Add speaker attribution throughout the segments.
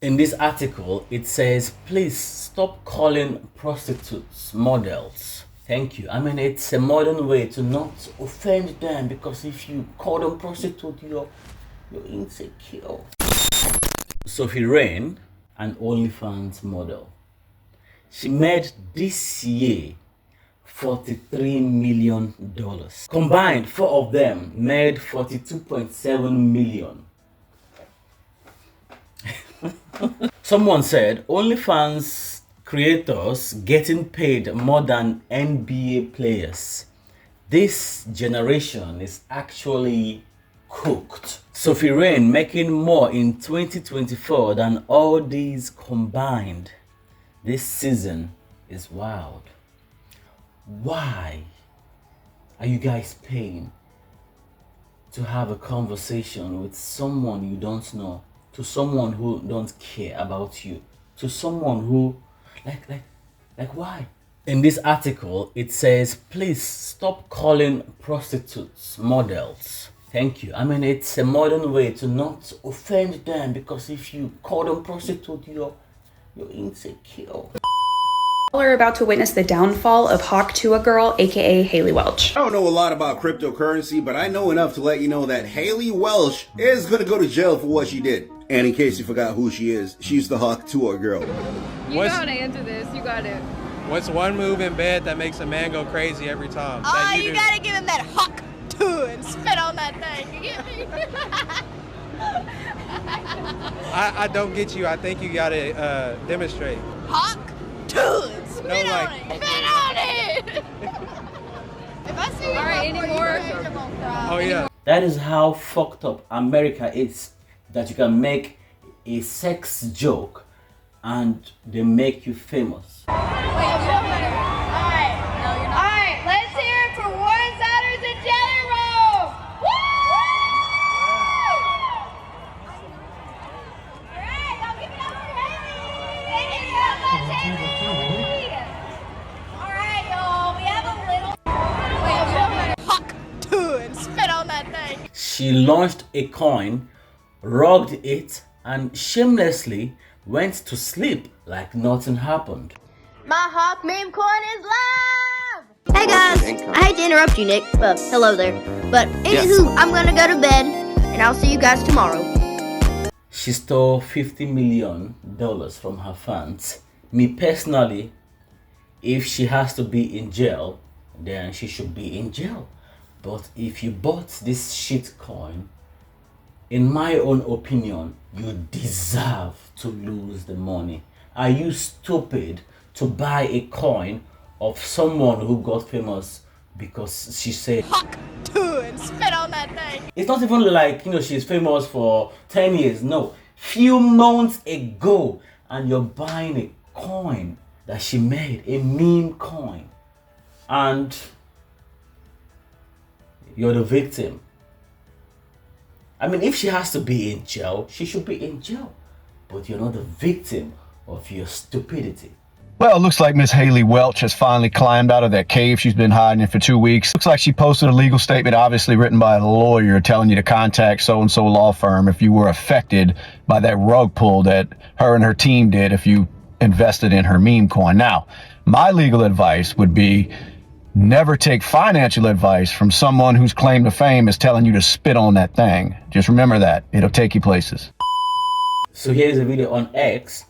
Speaker 1: In this article, it says, please stop calling prostitutes models. Thank you. I mean, it's a modern way to not offend them, because if you call them prostitute, you're insecure. Sophie Rain, an OnlyFans model. She made this year $43 million. Combined, four of them made $42.7 million. Someone said OnlyFans creators getting paid more than NBA players. This generation is actually cooked. Sophie Rain making more in 2024 than all these combined. This season is wild. Why are you guys paying to have a conversation with someone you don't know, to someone who don't care about you, to someone who like why? In this article, it says, please stop calling prostitutes models. Thank you. I mean, it's a modern way to not offend them, because if you call them prostitute, you're insecure.
Speaker 2: We're about to witness the downfall of Hawk to a Girl, aka Haley Welch.
Speaker 3: I don't know a lot about cryptocurrency, but I know enough to let you know that Haley Welch is going to go to jail for what she did. And in case you forgot who she is, she's the Hawk to a Girl.
Speaker 4: You gotta answer this. You got it.
Speaker 5: What's one move in bed that makes a man go crazy every time?
Speaker 6: Oh, you gotta give him that Hawk to and spit on that thing. You get me?
Speaker 5: I don't get you. I think you gotta demonstrate.
Speaker 6: Hawk to and spit on it. Spit on it. If I see you
Speaker 4: anymore.
Speaker 5: Oh yeah.
Speaker 1: That is how fucked up America is, that you can make a sex joke and they make you famous.
Speaker 6: Alright, let's hear it for Warren Souders and Jelly Roll! Woo! Alright, y'all give it up for Haley! Thank you so much, Haley! Alright, y'all, we have a little Hawk to and spit on that thing.
Speaker 1: She launched a coin, rugged it, and shamelessly went to sleep like nothing happened.
Speaker 6: My Hawk meme coin is live!
Speaker 7: Hey guys, I hate to interrupt you, Nick. Well, hello there. But anywho, I'm gonna go to bed, and I'll see you guys tomorrow.
Speaker 1: She stole $50 million from her fans. Me personally, if she has to be in jail, then she should be in jail. But if you bought this shit coin, in my own opinion, you deserve to lose the money. Are you stupid to buy a coin of someone who got famous because she said
Speaker 6: Hawk to and spit on that thing?
Speaker 1: It's not even like, she's famous for 10 years. No, few months ago, and you're buying a coin that she made, a meme coin, and you're the victim. I mean, if she has to be in jail, she should be in jail. But you're not the victim of your stupidity.
Speaker 8: Well, it looks like Miss Haley Welch has finally climbed out of that cave she's been hiding in for 2 weeks. Looks like she posted a legal statement, obviously written by a lawyer, telling you to contact so-and-so law firm if you were affected by that rug pull that her and her team did if you invested in her meme coin. Now, my legal advice would be never take financial advice from someone whose claim to fame is telling you to spit on that thing. Just remember that. It'll take you places.
Speaker 1: So here's a video on X.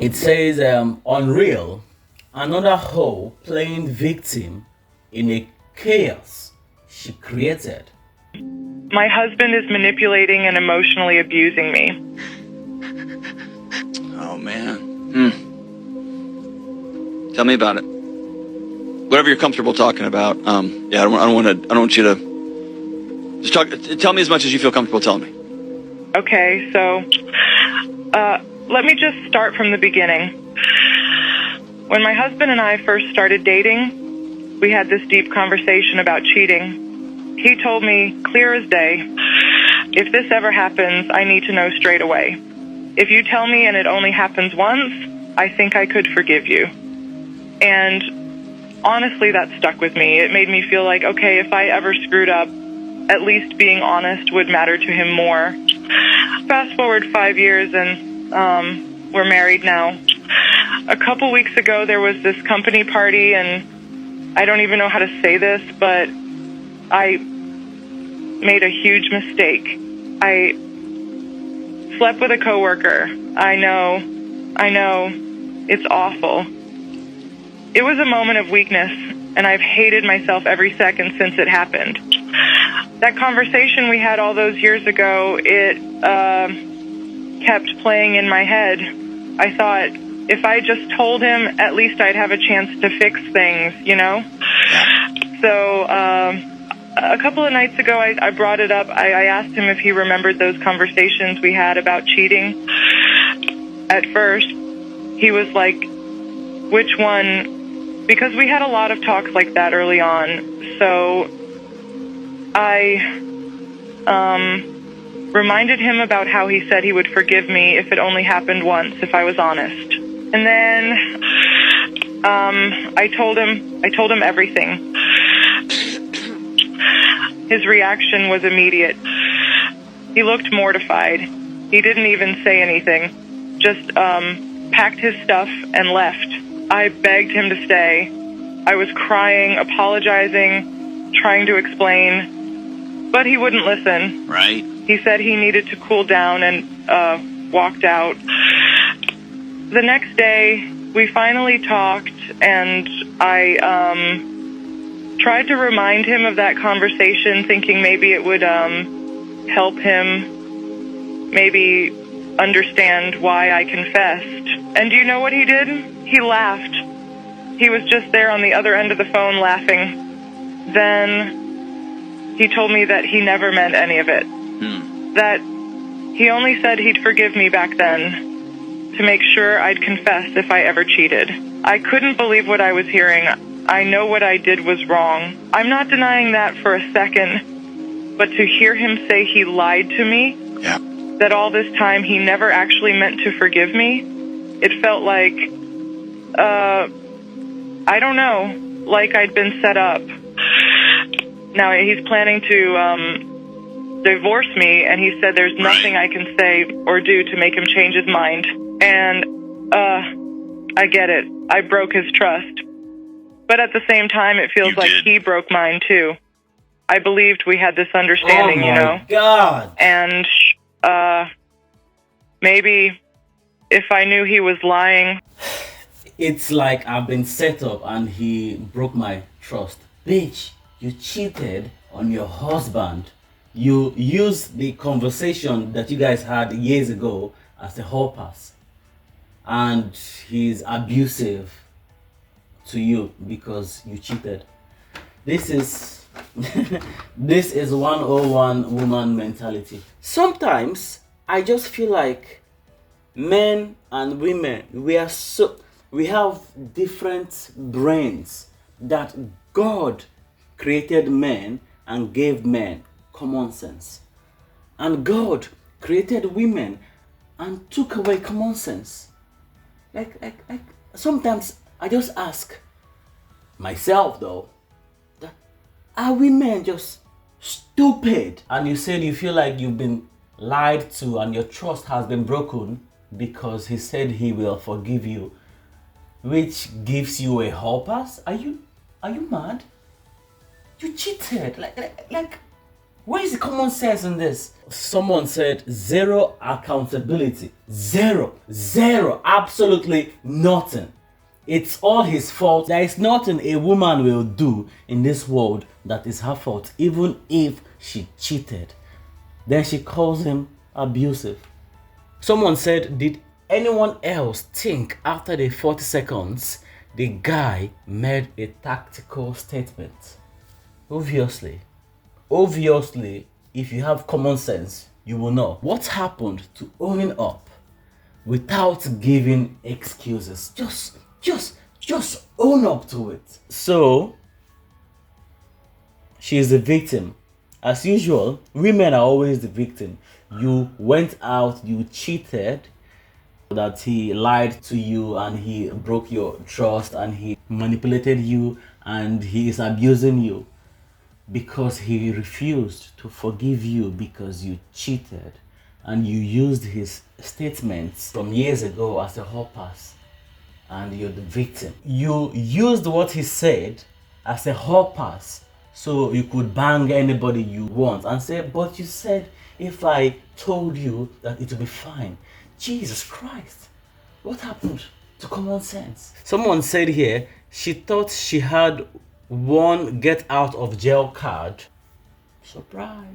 Speaker 1: It says, Unreal, another hoe playing victim in a chaos she created.
Speaker 9: My husband is manipulating and emotionally abusing me.
Speaker 10: Oh, man. Tell me about it. Whatever you're comfortable talking about. Yeah, I don't want you to just talk. Tell me as much as you feel comfortable telling me.
Speaker 9: Okay, so let me just start from the beginning. When my husband and I first started dating, we had this deep conversation about cheating. He told me, clear as day, if this ever happens, I need to know straight away. If you tell me and it only happens once, I think I could forgive you. And honestly, that stuck with me. It made me feel like, okay, if I ever screwed up, at least being honest would matter to him more. Fast forward 5 years and we're married now. A couple weeks ago, there was this company party, and I don't even know how to say this, but I made a huge mistake. I slept with a coworker. I know, it's awful. It was a moment of weakness, and I've hated myself every second since it happened. That conversation we had all those years ago, it kept playing in my head. I thought, if I just told him, at least I'd have a chance to fix things, you know? So, a couple of nights ago, I brought it up. I asked him if he remembered those conversations we had about cheating. At first, he was like, which one? Because we had a lot of talks like that early on. So I reminded him about how he said he would forgive me if it only happened once, if I was honest. And then I told him everything. His reaction was immediate. He looked mortified. He didn't even say anything, just packed his stuff and left. I begged him to stay. I was crying, apologizing, trying to explain, but he wouldn't listen.
Speaker 10: Right.
Speaker 9: He said he needed to cool down and walked out. The next day, we finally talked, and I tried to remind him of that conversation, thinking maybe it would help him maybe understand why I confessed. And do you know what he did? He laughed. He was just there on the other end of the phone laughing. Then he told me that he never meant any of it. That he only said he'd forgive me back then to make sure I'd confess if I ever cheated. I couldn't believe what I was hearing. I know what I did was wrong. I'm not denying that for a second, but to hear him say he lied to me, that all this time he never actually meant to forgive me, it felt like, I don't know, like I'd been set up. Now he's planning to divorce me, and he said there's nothing I can say or do to make him change his mind. And I get it. I broke his trust. But at the same time, it feels like he broke mine too. I believed we had this understanding, you know.
Speaker 1: God.
Speaker 9: And maybe if I knew he was lying.
Speaker 1: It's like I've been set up and he broke my trust. Bitch, you cheated on your husband. You used the conversation that you guys had years ago as a hall pass. And he's abusive to you because you cheated. This is this is 101 woman mentality. Sometimes I just feel like men and women, we have different brains. That God created men and gave men common sense, and God created women and took away common sense. Like sometimes I just ask myself though, that are women just stupid? And you said you feel like you've been lied to and your trust has been broken because he said he will forgive you, which gives you a hall pass. Are you mad? You cheated. Like where is the common sense in this? Someone said zero accountability. Zero, absolutely nothing. It's all his fault. There is nothing a woman will do in this world that is her fault, even if she cheated. Then she calls him abusive. Someone said, did anyone else think after the 40 seconds the guy made a tactical statement? Obviously, if you have common sense, you will know what happened to owning up without giving excuses. Just own up to it. So she's the victim. As usual, women are always the victim. You went out, you cheated, that he lied to you and he broke your trust and he manipulated you and he is abusing you because he refused to forgive you because you cheated. and you used his statements from years ago as a hall pass, and you're the victim. You used what he said as a hall pass so you could bang anybody you want and say, but you said if I told you that it would be fine. Jesus Christ, what happened to common sense? Someone said here she thought she had one get out of jail card. Surprise.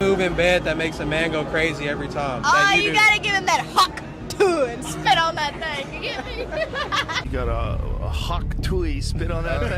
Speaker 5: Move in bed that makes a man go crazy every time.
Speaker 6: Oh, you gotta give him that hawk to and spit on that thing. You get me?
Speaker 11: You got a hawk tui spit on that thing.